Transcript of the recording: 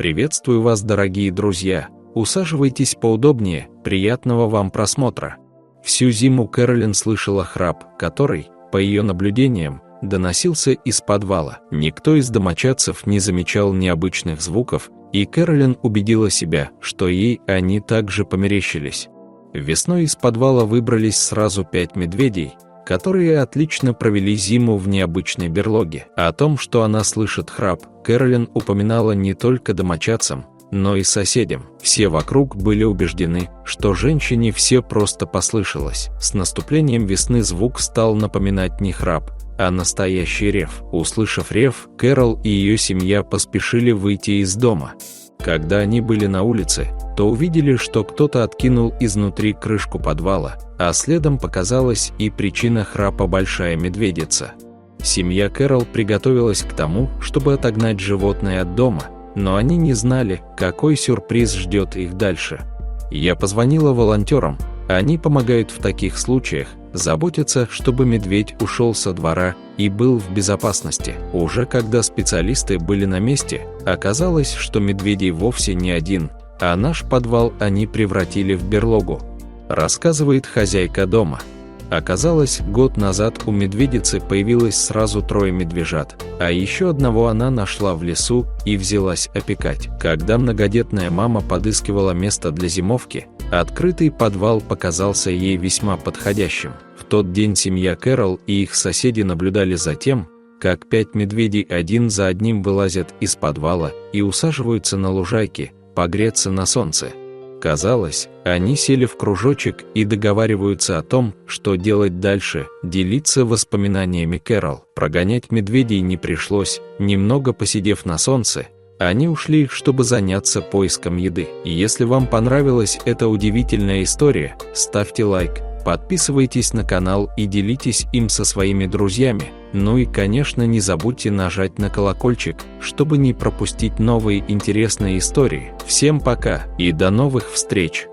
Приветствую вас, дорогие друзья. Усаживайтесь поудобнее, приятного вам просмотра. Всю зиму Кэролин слышала храп, который, по ее наблюдениям, доносился из подвала. Никто из домочадцев не замечал необычных звуков, и Кэролин убедила себя, что ей они также померещились. Весной из подвала выбрались сразу 5 медведей, которые отлично провели зиму в необычной берлоге. О том, что она слышит храп, Кэролин упоминала не только домочадцам, но и соседям. Все вокруг были убеждены, что женщине все просто послышалось. С наступлением весны звук стал напоминать не храп, а настоящий рев. Услышав рев, Кэрол и ее семья поспешили выйти из дома. Когда они были на улице, то увидели, что кто-то откинул изнутри крышку подвала, а следом показалась и причина храпа — большая медведица. Семья Кэрол приготовилась к тому, чтобы отогнать животное от дома, но они не знали, какой сюрприз ждет их дальше. Я позвонила волонтерам, они помогают в таких случаях, заботятся, чтобы медведь ушел со двора и был в безопасности. Уже когда специалисты были на месте, оказалось, что медведей вовсе не один, а наш подвал они превратили в берлогу, рассказывает хозяйка дома. Оказалось, год назад у медведицы появилось сразу 3 медвежат, а еще одного она нашла в лесу и взялась опекать. Когда многодетная мама подыскивала место для зимовки, открытый подвал показался ей весьма подходящим. В тот день семья Кэрол и их соседи наблюдали за тем, как 5 медведей один за одним вылазят из подвала и усаживаются на лужайке, погреться на солнце. Казалось, они сели в кружочек и договариваются о том, что делать дальше, делиться воспоминаниями Кэрол. Прогонять медведей не пришлось, немного посидев на солнце, они ушли, чтобы заняться поиском еды. Если вам понравилась эта удивительная история, ставьте лайк, подписывайтесь на канал и делитесь им со своими друзьями. Ну и, конечно, не забудьте нажать на колокольчик, чтобы не пропустить новые интересные истории. Всем пока и до новых встреч!